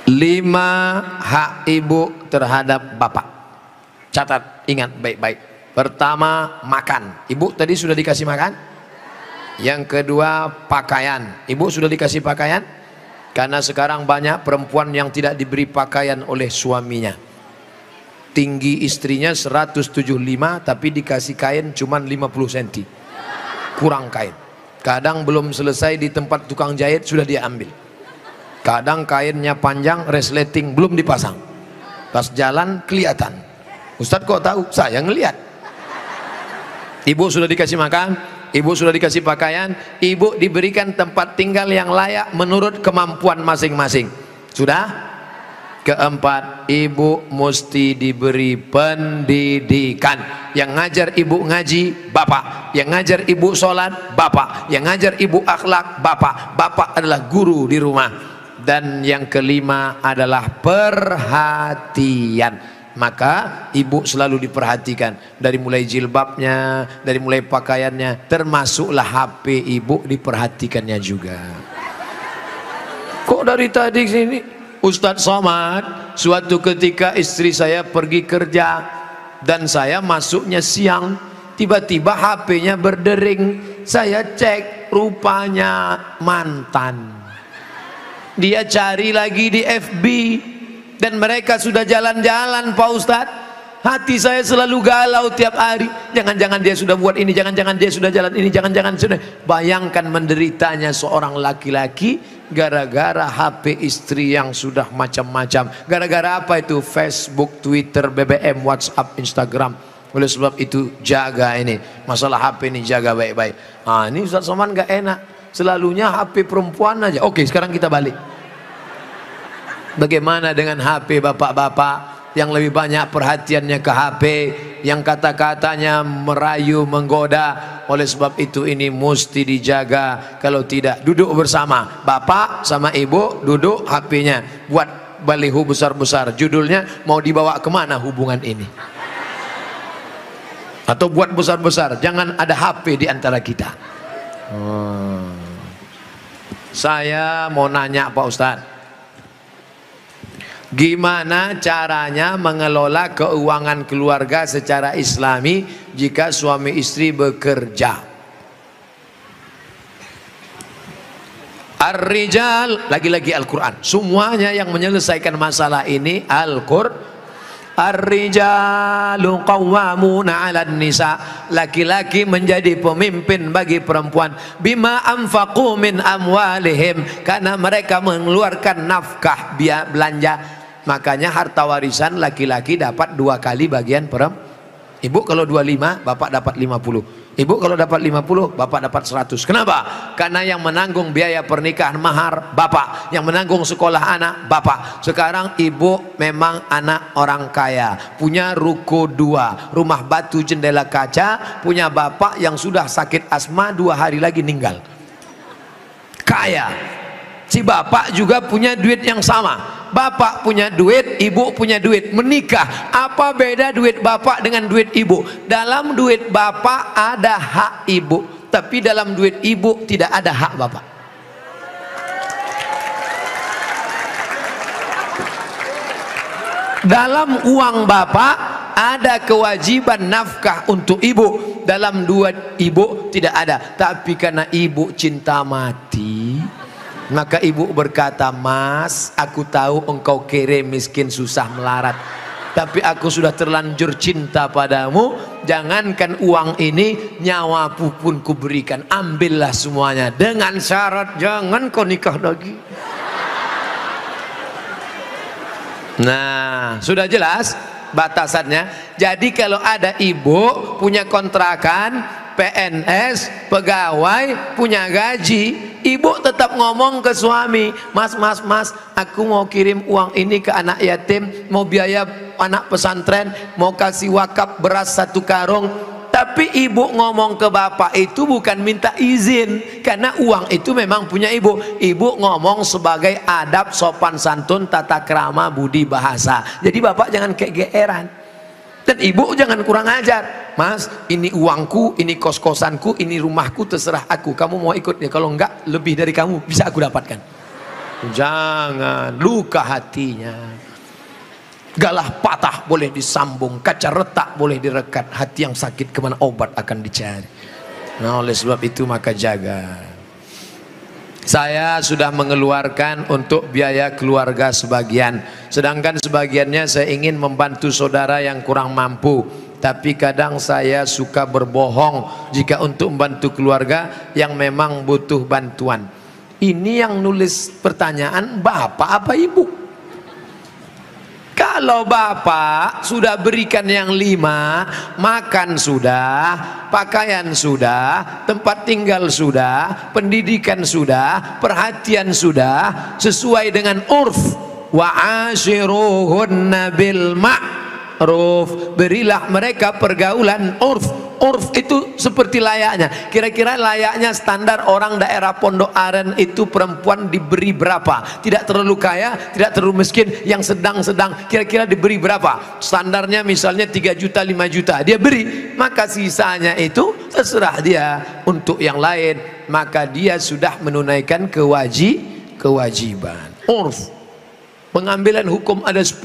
5 hak ibu terhadap bapak. Catat, ingat baik-baik. Pertama, makan. Ibu tadi sudah dikasih makan. Yang kedua, pakaian. Ibu sudah dikasih pakaian? Karena sekarang banyak perempuan yang tidak diberi pakaian oleh suaminya. Tinggi istrinya 175 tapi dikasih kain cuma 50 cm. Kurang kain. Kadang belum selesai di tempat tukang jahit sudah dia ambil. Kadang kainnya panjang, resleting belum dipasang. Pas jalan kelihatan. Ustadz kok tahu? Saya ngelihat. Ibu sudah dikasih makan, ibu sudah dikasih pakaian, ibu diberikan tempat tinggal yang layak menurut kemampuan masing-masing. Sudah? Keempat, ibu mesti diberi pendidikan. Yang ngajar ibu ngaji, bapak. Yang ngajar ibu sholat, bapak. Yang ngajar ibu akhlak, bapak. Bapak adalah guru di rumah. Dan yang kelima adalah perhatian. Maka ibu selalu diperhatikan. Dari mulai jilbabnya, dari mulai pakaiannya, termasuklah HP ibu diperhatikannya juga. Kok dari tadi sini Ustadz Somad, suatu ketika istri saya pergi kerja dan saya masuknya siang, tiba-tiba HP-nya berdering. Saya cek, rupanya mantan. Dia cari lagi di FB dan mereka sudah jalan-jalan, Pak Ustadz. Hati saya selalu galau tiap hari. Jangan-jangan dia sudah buat ini, jangan-jangan dia sudah jalan ini, jangan-jangan sudah. Bayangkan menderitanya seorang laki-laki gara-gara HP istri yang sudah macam-macam. Gara-gara apa itu? Facebook, Twitter, BBM, WhatsApp, Instagram. Oleh sebab itu jaga ini masalah HP ini, jaga baik-baik. Ah, ini Ustadz Somad gak enak. Selalunya HP perempuan aja. Oke, sekarang kita balik. Bagaimana dengan HP bapak-bapak yang lebih banyak perhatiannya ke HP, yang kata-katanya merayu, menggoda? Oleh sebab itu ini mesti dijaga. Kalau tidak, duduk bersama bapak sama ibu, duduk, HP-nya buat baliho besar-besar, judulnya mau dibawa kemana hubungan ini, atau buat besar-besar, jangan ada HP di antara kita. Saya mau nanya Pak Ustadz, gimana caranya mengelola keuangan keluarga secara islami jika suami istri bekerja? Ar-rijal, lagi-lagi Al-Quran. Semuanya yang menyelesaikan masalah ini Al-Quran. Ar-rijalu qawwamuna 'alan nisa. Laki-laki menjadi pemimpin bagi perempuan. Bima anfaqu min amwalihim, karena mereka mengeluarkan nafkah, biaya belanja. Makanya harta warisan laki-laki dapat 2 kali bagian perempuan. Ibu kalau 25, bapak dapat 50. Ibu kalau dapat 50, bapak dapat 100. Kenapa? Karena yang menanggung biaya pernikahan mahar bapak, yang menanggung sekolah anak bapak. Sekarang ibu memang anak orang kaya, punya ruko 2, rumah batu jendela kaca, punya bapak yang sudah sakit asma 2 hari lagi meninggal. Kaya. Si bapak juga punya duit yang sama. Bapak punya duit, ibu punya duit, menikah. Apa beda duit bapak dengan duit ibu? Dalam duit bapak ada hak ibu, tapi dalam duit ibu tidak ada hak bapak. Dalam uang bapak ada kewajiban nafkah untuk ibu, dalam duit ibu tidak ada. Tapi karena ibu cinta mati, maka ibu berkata, "Mas, aku tahu engkau kere, miskin, susah melarat, tapi aku sudah terlanjur cinta padamu. Jangankan uang ini, nyawaku pun kuberikan. Ambillah semuanya, dengan syarat jangan kau nikah lagi." Nah, sudah jelas batasannya. Jadi kalau ada ibu punya kontrakan, PNS, pegawai, punya gaji, ibu tetap ngomong ke suami, "Mas, aku mau kirim uang ini ke anak yatim, mau biaya anak pesantren, mau kasih wakaf beras 1 karung." Tapi ibu ngomong ke bapak itu bukan minta izin, karena uang itu memang punya ibu. Ibu ngomong sebagai adab, sopan santun, tata krama, budi bahasa. Jadi bapak jangan kegeeran. Dan ibu jangan kurang ajar. "Mas, ini uangku, ini kos-kosanku, ini rumahku, terserah aku. Kamu mau ikut ya, kalau enggak lebih dari kamu bisa aku dapatkan." Jangan, luka hatinya. Galah patah boleh disambung, kaca retak boleh direkat, hati yang sakit kemana obat akan dicari. Nah, oleh sebab itu maka jaga. Saya sudah mengeluarkan untuk biaya keluarga sebagian, sedangkan sebagiannya saya ingin membantu saudara yang kurang mampu. Tapi kadang saya suka berbohong jika untuk membantu keluarga yang memang butuh bantuan. Ini yang nulis pertanyaan bapak apa ibu? Kalau bapak sudah berikan yang 5, makan sudah, pakaian sudah, tempat tinggal sudah, pendidikan sudah, perhatian sudah, sesuai dengan urf, wa ashiruhunna bil ma'ruf, berilah mereka pergaulan urf. Urf itu seperti layaknya. Kira-kira layaknya standar orang daerah Pondok Aren itu perempuan diberi berapa? Tidak terlalu kaya, tidak terlalu miskin, yang sedang-sedang. Kira-kira diberi berapa? Standarnya misalnya 3 juta, 5 juta. Dia beri, maka sisanya itu terserah dia untuk yang lain. Maka dia sudah menunaikan kewajiban. Urf. Pengambilan hukum ada 10.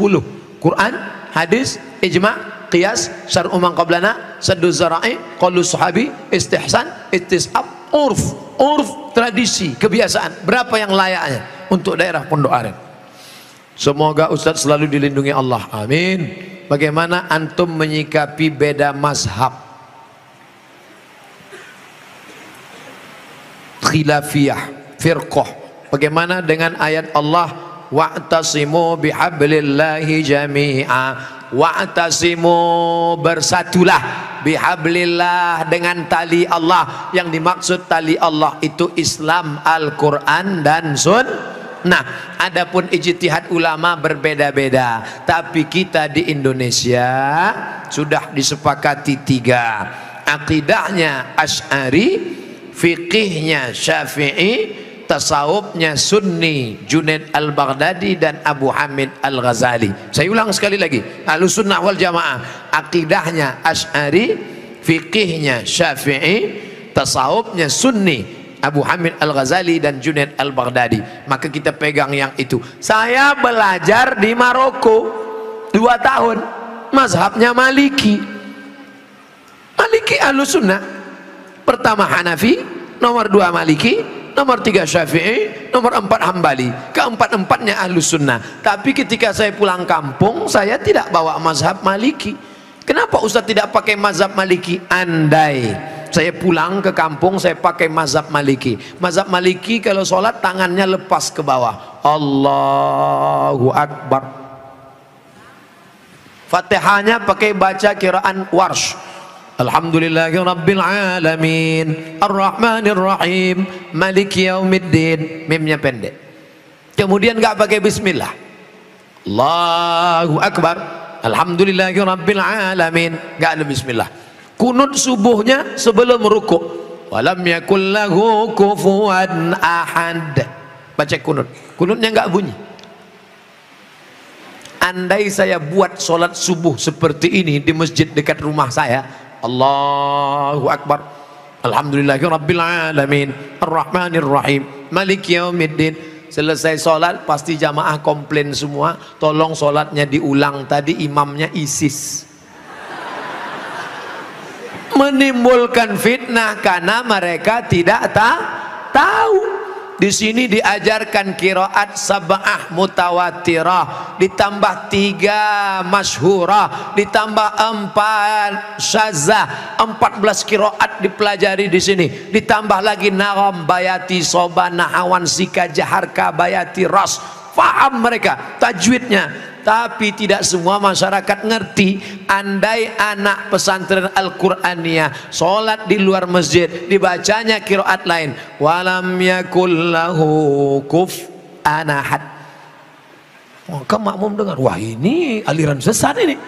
Quran, hadis, ijma', qiyas, syar'u man qablana, saddu zara'i, qaulu sahabi, istihsan, istisab, urf. Urf, tradisi, kebiasaan. Berapa yang layaknya untuk daerah Pondok Aren? Semoga Ustaz selalu dilindungi Allah. Amin. Bagaimana antum menyikapi beda mazhab? Khilafiyah, firqah. Bagaimana dengan ayat Allah, wa'tasimu bihablillahi jami'a, wa'tasimu, bersatulah, bihablillah, dengan tali Allah. Yang dimaksud tali Allah itu Islam, Al-Quran dan Sunnah. Adapun ijtihad ulama berbeda-beda, tapi kita di Indonesia sudah disepakati 3. Akidahnya Asy'ari, fikihnya Syafi'i, tasawufnya Sunni, Junaid al-Baghdadi dan Abu Hamid al-Ghazali. Saya ulang sekali lagi, Ahlussunnah wal Jamaah, akidahnya Asy'ari, fikihnya Syafi'i, tasawufnya Sunni, Abu Hamid al-Ghazali dan Junaid al-Baghdadi. Maka kita pegang yang itu. Saya belajar di Maroko 2 tahun, mazhabnya Maliki. Maliki Ahlussunnah. Pertama Hanafi, nomor 2 Maliki, nomor 3 Syafi'i, nomor 4 Hambali. Keempat-empatnya Ahlussunnah. Tapi ketika saya pulang kampung, saya tidak bawa mazhab Maliki. Kenapa Ustaz tidak pakai mazhab Maliki? Andai saya pulang ke kampung, saya pakai mazhab Maliki. Mazhab Maliki kalau sholat tangannya lepas ke bawah, Allahu Akbar. Fatihahnya pakai baca kiraan Warsh, Alhamdulillahi Rabbil Alamin, Ar-Rahmanir Rahim, Maliki Yaumiddin. Mimnya pendek. Kemudian nggak pakai bismillah, Allahu Akbar, Alhamdulillahi Rabbil Alamin, nggak ada bismillah. Kunut subuhnya sebelum rukuk, walam yakul lahu kufuwan ahad, baca kunut. Kunutnya nggak bunyi. Andai saya buat sholat subuh seperti ini di masjid dekat rumah saya, Allahu Akbar, Alhamdulillahi Rabbil Alamin, Ar-Rahmanir Rahim, Maliki Yaumiddin. Selesai sholat pasti jamaah komplain semua, tolong sholatnya diulang, tadi imamnya ISIS. Menimbulkan fitnah karena mereka tidak tahu. Di sini diajarkan qiraat sab'ah mutawatirah, ditambah 3 masyhurah, ditambah 4 syazah, 14 qiraat dipelajari di sini. Ditambah lagi nagham, bayati, soba, nahawan, sika, jaharka, bayati, ras. Faham mereka tajwidnya. Tapi tidak semua masyarakat ngerti. Andai anak pesantren Al-Quraniyah sholat di luar masjid, dibacanya qiraat lain, walam yakul lahu kufuwan ahad, maka makmum dengar, wah ini aliran sesat ini.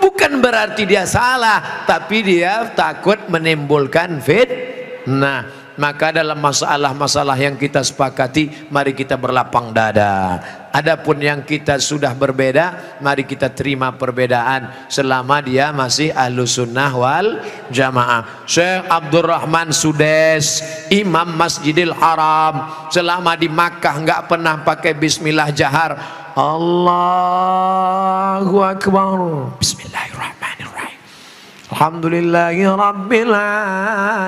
Bukan berarti dia salah, tapi dia takut menimbulkan fitnah. Maka dalam masalah-masalah yang kita sepakati, mari kita berlapang dada. Adapun yang kita sudah berbeda, mari kita terima perbedaan selama dia masih Ahlus Sunnah wal Jamaah. Syekh Abdurrahman Sudes, Imam Masjidil Haram, selama di Makkah nggak pernah pakai bismillah jahar. Allahu Akbar. Bismillahirrahmanirrahim. Alhamdulillahi Rabbil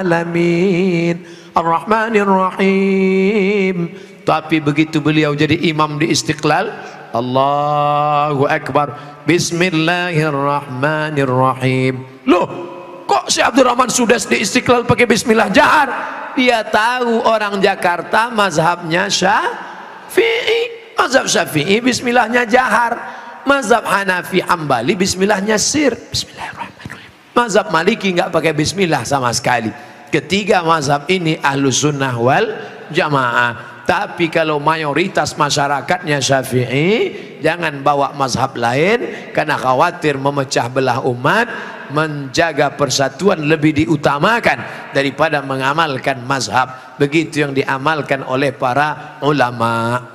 Alamin Ar-Rahmanir-Rahim. Tapi begitu beliau jadi imam di Istiqlal, Allahu Akbar, Bismillahirrahmanirrahim. Loh, kok si Abdurrahman Sudes di Istiqlal pakai bismillah jahar? Dia tahu orang Jakarta mazhabnya Syafi'i. Mazhab Syafi'i bismillahnya jahar. Mazhab Hanafi Hambali bismillahnya sir. Bismillahirrahmanirrahim. Mazhab Maliki nggak pakai bismillah sama sekali. Ketiga mazhab ini Ahlus Sunnah wal Jamaah. Tapi kalau mayoritas masyarakatnya Syafi'i, jangan bawa mazhab lain karena khawatir memecah belah umat. Menjaga persatuan lebih diutamakan daripada mengamalkan mazhab. Begitu yang diamalkan oleh para ulama.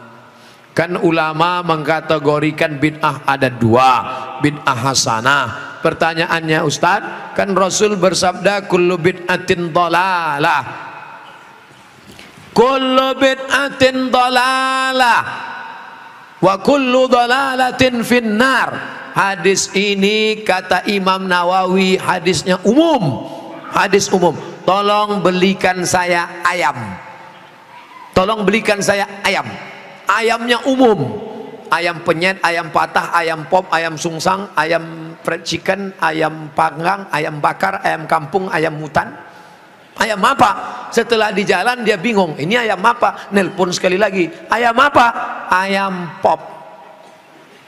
Kan ulama mengkategorikan bid'ah ada dua, bid'ah hasanah. Pertanyaannya Ustaz, kan Rasul bersabda kullu bid'atin dhalalah, kullu bid'atin dhalalah wa kullu dhalalatin finnar. Hadis ini kata Imam Nawawi hadisnya umum, hadis umum. Tolong belikan saya ayam, tolong belikan saya ayam. Ayamnya umum, ayam penyet, ayam patah, ayam pop, ayam sungsang, ayam fried chicken, ayam panggang, ayam bakar, ayam kampung, ayam hutan. Ayam apa? Setelah di jalan dia bingung, ini ayam apa? Nelpon sekali lagi, ayam apa? Ayam pop.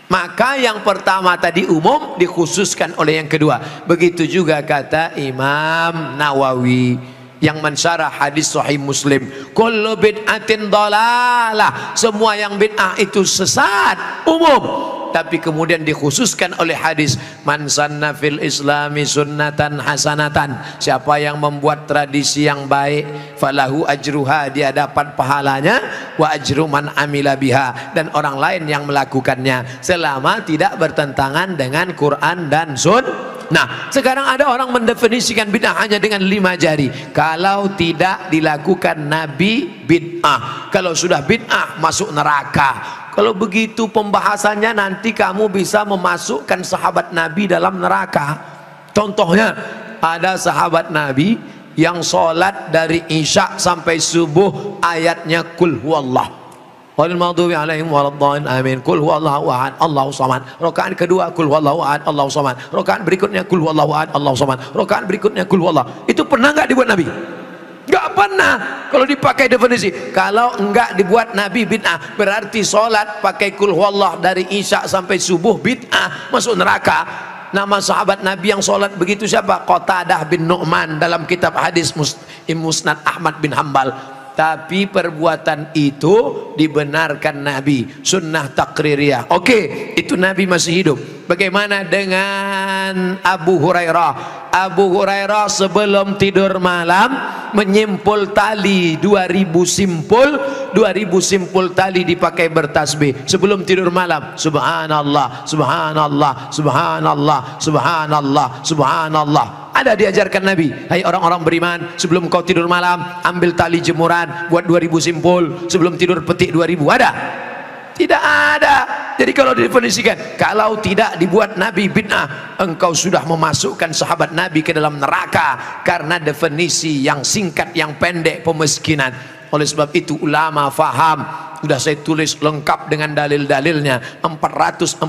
Maka yang pertama tadi umum dikhususkan oleh yang kedua. Begitu juga kata Imam Nawawi yang mensyarah hadis Sahih Muslim, kullu bid'atin dhalalah, semua yang bid'ah itu sesat, umum. Tapi kemudian dikhususkan oleh hadis, man sanna fil islami sunnatan hasanatan, siapa yang membuat tradisi yang baik, falahu ajruha, dia dapat pahalanya, wa ajru man amila biha, dan orang lain yang melakukannya selama tidak bertentangan dengan Quran dan Sunnah. Nah, sekarang ada orang mendefinisikan bid'ah hanya dengan 5 jari. Kalau tidak dilakukan Nabi, bid'ah. Kalau sudah bid'ah, masuk neraka. Kalau begitu pembahasannya, nanti kamu bisa memasukkan sahabat Nabi dalam neraka. Contohnya, ada sahabat Nabi yang sholat dari Isya sampai subuh ayatnya kul huwallah. Walil maghdubi alaihim waladdallin amin. Qul huwallahu ahad Allahu samad. Rakaat kedua qul huwallahu ahad Allahu samad. Rakaat berikutnya qul huwallahu ahad Allahu samad. Rakaat berikutnya qul huwallah. Itu pernah enggak dibuat Nabi? Enggak pernah. Kalau dipakai definisi, kalau enggak dibuat Nabi bid'ah, berarti salat pakai qul huwallah dari Isya sampai subuh bid'ah, masuk neraka. Nama sahabat Nabi yang salat begitu siapa? Qatadah bin Nu'man dalam kitab hadis Musnad Ahmad bin Hambal. Tapi perbuatan itu dibenarkan Nabi, sunnah takririyah. Oke, itu Nabi masih hidup. Bagaimana dengan Abu Hurairah? Abu Hurairah sebelum tidur malam menyimpul tali 2000 simpul tali dipakai bertasbih sebelum tidur malam. Subhanallah, subhanallah, subhanallah, subhanallah, subhanallah. Ada diajarkan Nabi, hai orang-orang beriman, sebelum kau tidur malam ambil tali jemuran, buat 2000 simpul, sebelum tidur petik 2000. Ada? Tidak ada. Jadi kalau didefinisikan, kalau tidak dibuat Nabi bid'ah, engkau sudah memasukkan sahabat Nabi ke dalam neraka, karena definisi yang singkat, yang pendek, pemiskinan. Oleh sebab itu ulama faham, sudah saya tulis lengkap dengan dalil-dalilnya, 444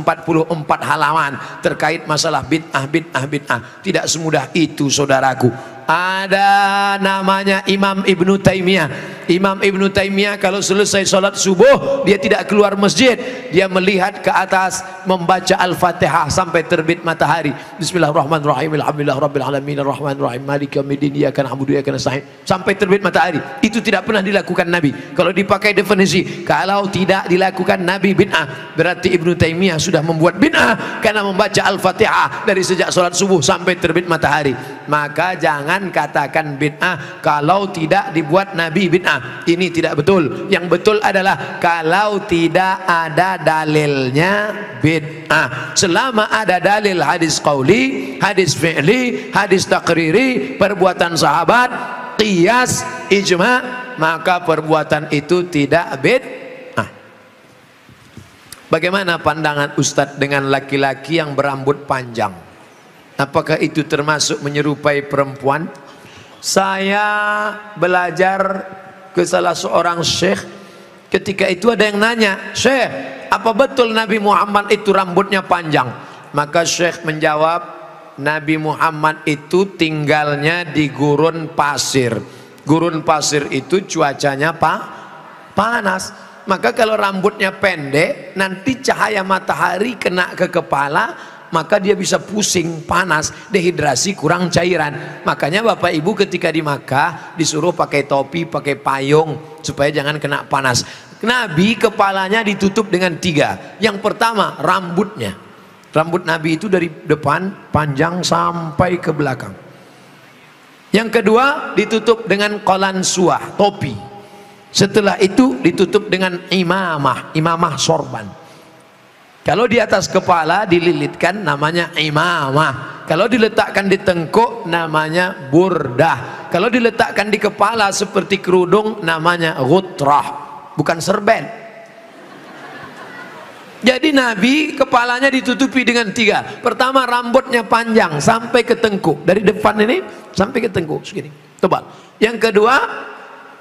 halaman terkait masalah bid'ah, bid'ah, bid'ah. Tidak semudah itu saudaraku. Ada namanya Imam Ibnu Taimiyah. Imam Ibnu Taimiyah kalau selesai sholat subuh, dia tidak keluar masjid, dia melihat ke atas membaca Al-Fatihah sampai terbit matahari. Bismillahirrahmanirrahim, alhamdulillah rabbil alamin arrahmanirrahim maliki yaumiddin iyyaka na'budu wa iyyaka nasta'in, sampai terbit matahari. Itu tidak pernah dilakukan Nabi. Kalau dipakai definisi, kalau tidak dilakukan Nabi bid'ah, berarti Ibnu Taimiyah sudah membuat bid'ah karena membaca Al-Fatihah dari sejak sholat subuh sampai terbit matahari. maka jangan katakan bid'ah kalau tidak dibuat Nabi bid'ah. Ini tidak betul. Yang betul adalah kalau tidak ada dalilnya bid'ah. Selama ada dalil hadis qauli, hadis fi'li, hadis takriri, perbuatan sahabat, qiyas, ijma', maka perbuatan itu tidak bid'ah. Bagaimana pandangan Ustadz dengan laki-laki yang berambut panjang? Apakah itu termasuk menyerupai perempuan? Saya belajar ke salah seorang syekh. Ketika itu ada yang nanya, "Syekh, apa betul Nabi Muhammad itu rambutnya panjang?" Maka syekh menjawab, Nabi Muhammad itu tinggalnya di gurun pasir. Gurun pasir itu cuacanya panas. Maka kalau rambutnya pendek, nanti cahaya matahari kena ke kepala, maka dia bisa pusing, panas, dehidrasi, kurang cairan. Makanya Bapak Ibu ketika di Makkah disuruh pakai topi, pakai payung supaya jangan kena panas. Nabi kepalanya ditutup dengan 3. Yang pertama rambutnya. Rambut Nabi itu dari depan panjang sampai ke belakang. Yang kedua ditutup dengan qalansuah, topi. Setelah itu ditutup dengan imamah sorban. Kalau di atas kepala dililitkan namanya imamah. Kalau diletakkan di tengkuk namanya burdah. Kalau diletakkan di kepala seperti kerudung namanya ghutrah, bukan serben. Jadi Nabi kepalanya ditutupi dengan 3. Pertama rambutnya panjang sampai ke tengkuk, dari depan ini sampai ke tengkuk segini, tebal. Yang kedua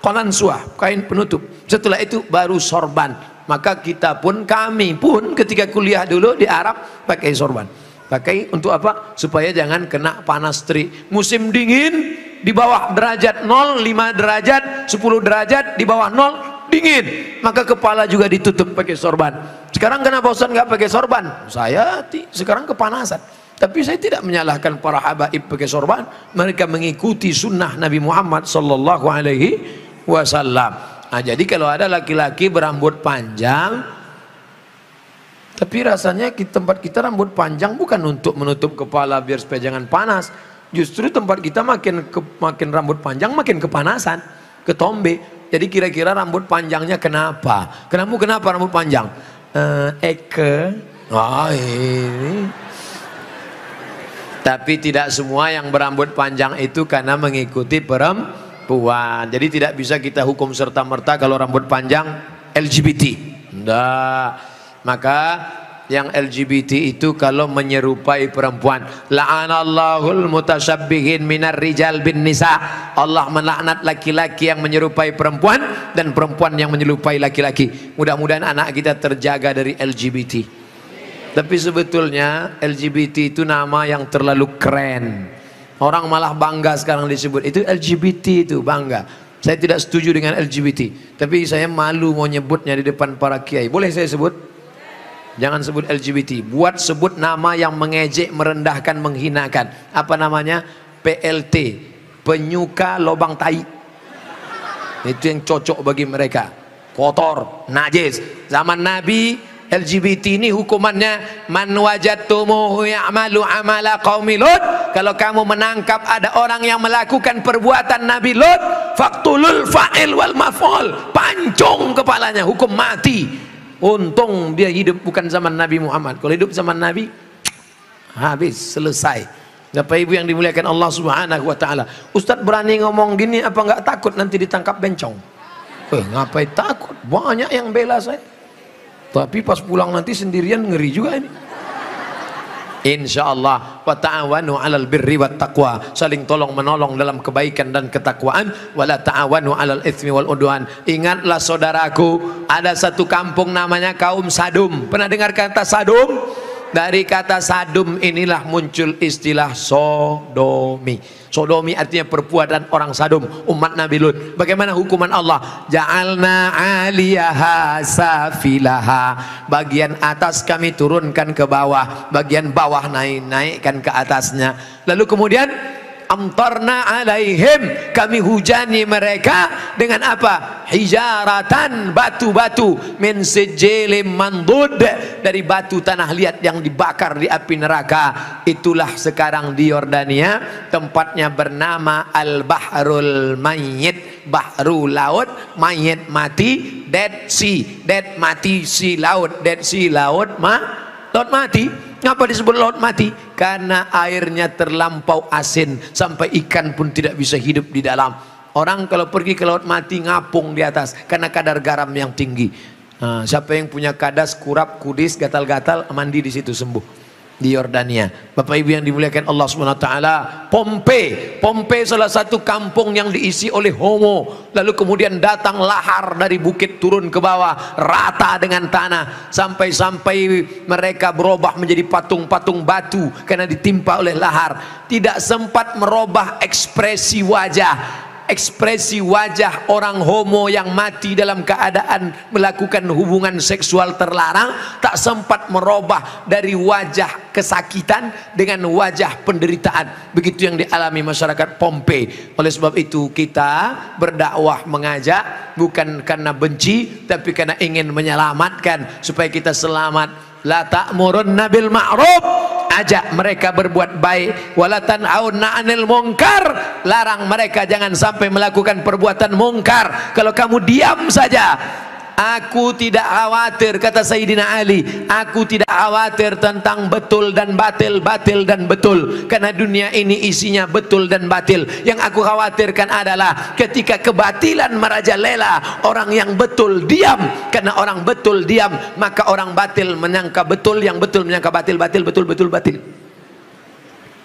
qalansuah, kain penutup. Setelah itu baru sorban. Maka kita pun, kami pun ketika kuliah dulu di Arab pakai sorban. Pakai untuk apa? Supaya jangan kena panas terik. Musim dingin di bawah derajat 0, 5 derajat, 10 derajat, di bawah 0 dingin. Maka kepala juga ditutup pakai sorban. Sekarang kenapa Ustaz nggak pakai sorban? Saya sekarang kepanasan. Tapi saya tidak menyalahkan para habaib pakai sorban. Mereka mengikuti sunnah Nabi Muhammad sallallahu alaihi wasallam. Nah, jadi kalau ada laki-laki berambut panjang, tapi rasanya di tempat kita rambut panjang bukan untuk menutup kepala biar supaya jangan panas. Justru tempat kita makin rambut panjang makin kepanasan, ketombe. Jadi kira-kira rambut panjangnya kenapa? Kenapa rambut panjang? Ini. Tapi tidak semua yang berambut panjang itu karena mengikuti perempuan. Jadi tidak bisa kita hukum serta-merta kalau rambut panjang LGBT. Enggak. Maka yang LGBT itu kalau menyerupai perempuan, la'anallahul mutasyabbihin minar rijal bin nisa. Allah melaknat laki-laki yang menyerupai perempuan dan perempuan yang menyerupai laki-laki. Mudah-mudahan anak kita terjaga dari LGBT. Tapi sebetulnya LGBT itu nama yang terlalu keren. Orang malah bangga sekarang disebut itu LGBT, itu bangga. Saya tidak setuju dengan LGBT, tapi saya malu mau nyebutnya di depan para kiai. Boleh saya sebut? Jangan sebut LGBT. Buat sebut nama yang mengejek, merendahkan, menghinakan. Apa namanya? PLT, penyuka lobang tai. Itu yang cocok bagi mereka. Kotor, najis. Zaman Nabi LGBT ini hukumannya man wajadtumuhu ya'malu amala qaumi Lut. Kalau kamu menangkap ada orang yang melakukan perbuatan Nabi Lut, faqtulul fa'il wal maf'ul, pancung kepalanya, hukum mati. Untung dia hidup bukan zaman Nabi Muhammad. Kalau hidup zaman Nabi habis, selesai. Bapak Ibu yang dimuliakan Allah Subhanahu wa taala. Ustadz berani ngomong gini apa enggak takut nanti ditangkap bencong? Ngapain takut? Banyak yang bela saya. Tapi pas pulang nanti sendirian ngeri juga ini. Insyaallah wa ta'awanu 'alal birri wat taqwa, saling tolong menolong dalam kebaikan dan ketakwaan. Wala ta'awanu 'alal itsmi wal udwan. Ingatlah saudaraku, ada satu kampung namanya kaum Sadum. Pernah dengar kata Sadum? Dari kata Sadum inilah muncul istilah sodomi. Sodomi artinya perbuatan orang Sadum, umat Nabi Lut. Bagaimana hukuman Allah? Ja'alna 'aliyaha safilaha. Bagian atas kami turunkan ke bawah, bagian bawah naikkan ke atasnya. Lalu kemudian amtarna alaihim, kami hujani mereka dengan apa? Hijaratan, batu-batu, min sijilin mandud, dari batu tanah liat yang dibakar di api neraka. Itulah sekarang di Yordania, tempatnya bernama Al-Bahrul Mayyit, bahru laut, mayit mati, Dead Sea, dead mati, sea laut, Dead Sea laut laut mati. Ngapa disebut laut mati? Karena airnya terlampau asin sampai ikan pun tidak bisa hidup di dalam. Orang kalau pergi ke laut mati ngapung di atas karena kadar garam yang tinggi. Nah, siapa yang punya kadas, kurap, kudis, gatal-gatal, mandi di situ sembuh. Di Yordania. Bapak Ibu yang dimuliakan Allah Subhanahu wa taala, Pompei salah satu kampung yang diisi oleh homo. Lalu kemudian datang lahar dari bukit turun ke bawah, rata dengan tanah, sampai mereka berubah menjadi patung-patung batu karena ditimpa oleh lahar. Tidak sempat merubah ekspresi wajah orang homo yang mati dalam keadaan melakukan hubungan seksual terlarang, tak sempat merubah dari wajah kesakitan dengan wajah penderitaan. Begitu yang dialami masyarakat Pompei. Oleh sebab itu kita berdakwah, mengajak bukan karena benci, tapi karena ingin menyelamatkan supaya kita selamat. La ta'murunna bil ma'ruf, ajak mereka berbuat baik, wala tanhauna 'anil munkar, larang mereka jangan sampai melakukan perbuatan mungkar. Kalau kamu diam saja, aku tidak khawatir, kata Sayyidina Ali, aku tidak khawatir tentang betul dan batil, batil dan betul, karena dunia ini isinya betul dan batil. Yang aku khawatirkan adalah ketika kebatilan merajalela, orang yang betul diam. Karena orang betul diam, maka orang batil menyangka betul, yang betul menyangka batil, batil betul, betul batil.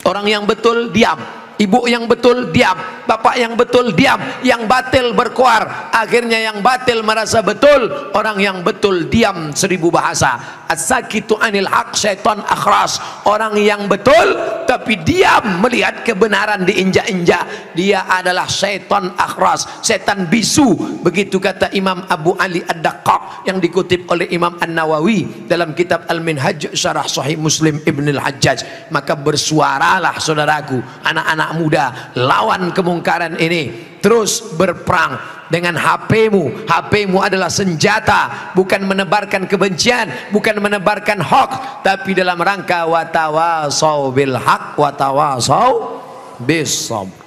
Orang yang betul diam, ibu yang betul diam, bapak yang betul diam, yang batil berkuar. Akhirnya yang batil merasa betul, orang yang betul diam 1000 bahasa. As-sakitu anil haq syaitan akhras. Orang yang betul tapi diam melihat kebenaran diinjak-injak, dia adalah syaitan akhras, setan bisu. Begitu kata Imam Abu Ali Ad-Daqqaq yang dikutip oleh Imam An-Nawawi dalam kitab Al-Minhaj Syarah Sahih Muslim Ibn Al-Hajjaj. Maka bersuaralah saudaraku, anak-anak muda, lawan kemungkaran ini. Terus berperang dengan HP-mu. HP-mu adalah senjata, bukan menebarkan kebencian, bukan menebarkan hoax, tapi dalam rangka watawasau bil haq watawasau bis sabr.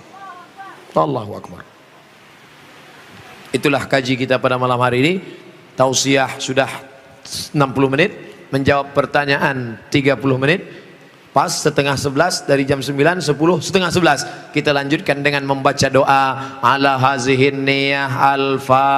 Allahu akbar. Itulah kaji kita pada malam hari ini. Tausiah sudah 60 menit, menjawab pertanyaan 30 menit. Pas setengah 11, dari jam 9, 10, setengah 11 kita lanjutkan dengan membaca doa ala hazihin niyah al-fa